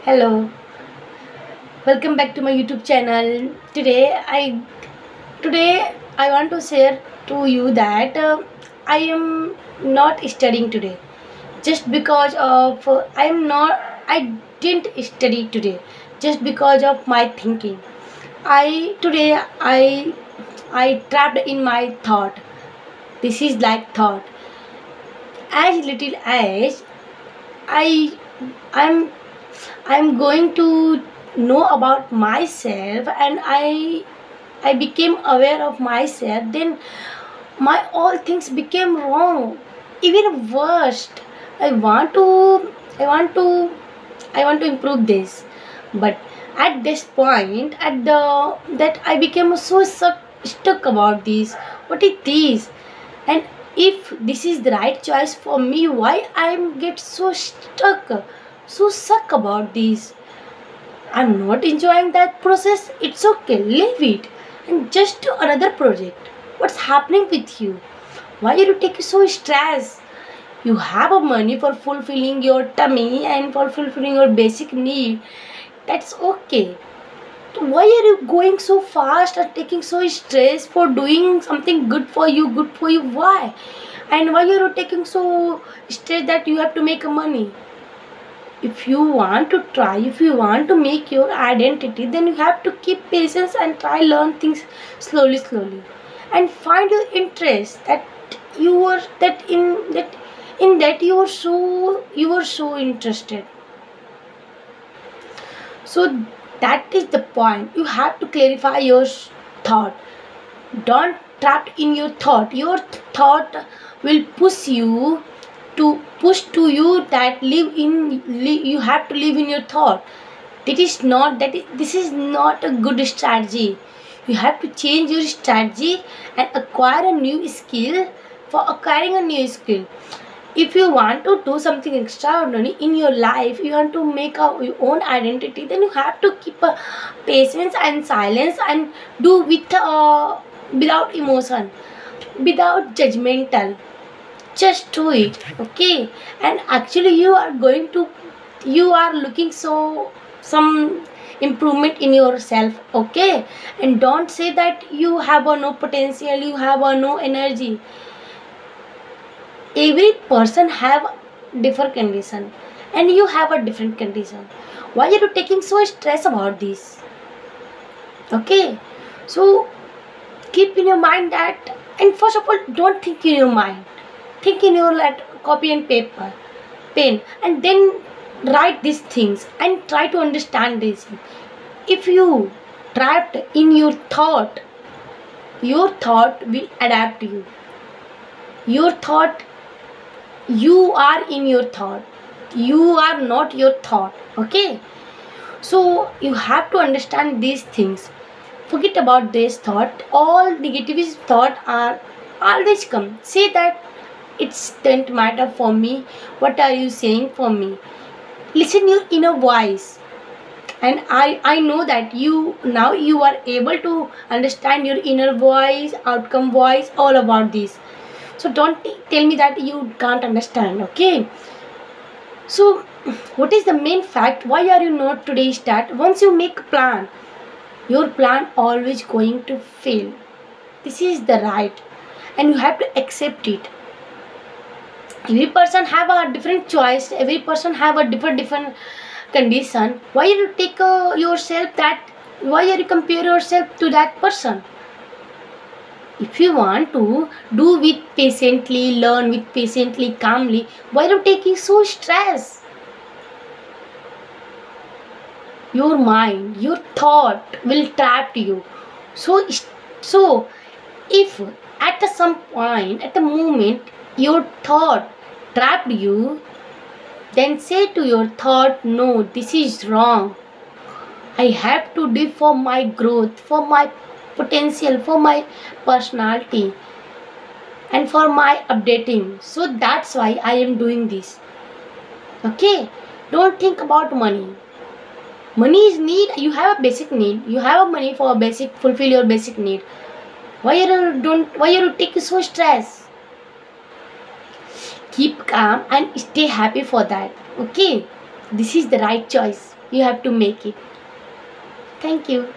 Hello, welcome back to my YouTube channel. Today I want to share to you that I am not studying today just because of I didn't study today just because of my thinking. I trapped in my thought. This is like thought. As little as I I'm I'm going to know about myself, and I became aware of myself, then my all things became wrong, even worst. I want to I want to I want to improve this, but at this point, at the that I became so stuck about this, what it is, and if this is the right choice for me, why I'm get so stuck, so suck about this. I'm not enjoying that process. It's okay, leave it and just do another project. What's happening with you? Why are you taking so stress? You have a money for fulfilling your tummy and for fulfilling your basic need. That's okay. Why are you going so fast and taking so stress for doing something good for you? Good for you. Why? And why are you taking so stress that you have to make money? If you want to try, if you want to make your identity, then you have to keep patience and try learn things slowly, and find your interest that you are that in that you are so interested. So that is the point. You have to clarify your thought. Don't trap in your thought. Your thought will push to you that you have to live in your thought. This is not a good strategy. You have to change your strategy and acquire a new skill. For acquiring a new skill, if you want to do something extraordinary in your life, you want to make your own identity, then you have to keep patience and silence and do with without emotion, without judgmental. Just do it, okay? And actually you are looking so some improvement in yourself, okay? And don't say that you have a no potential, you have a no energy. Every person have different condition, and you have a different condition. Why are you taking so stress about this? Okay, so keep in your mind that, and first of all, don't think in your mind, think in your copy and paper, pen, and then write these things and try to understand this. If you trapped in your thought will adapt you. Your thought, you are in your thought, you are not your thought, okay? So you have to understand these things. Forget about this thought. All negative thought are always come. Say that it doesn't matter for me. What are you saying for me? Listen your inner voice. And I know that you are able to understand your inner voice, outcome voice, all about this. So don't tell me that you can't understand, okay? So what is the main fact? Why are you not today start? Once you make a plan, your plan always going to fail. This is the right, and you have to accept it. Every person have a different choice. Every person have a different condition. Why you take yourself that? Why are you compare yourself to that person? If you want to do with patiently, learn with patiently, calmly, why are you taking so stress? Your mind, your thought will trap you. So, so if at some point, at the moment, your thought trapped you, then say to your thought, no, this is wrong. I have to do for my growth, for my potential, for my personality, and for my updating. So that's why I am doing this. Okay? Don't think about money. Money is need. You have a basic need. You have a money for a basic, fulfill your basic need. Why are you taking so stress? Keep calm and stay happy for that. Okay? This is the right choice. you have to make it. Thank you.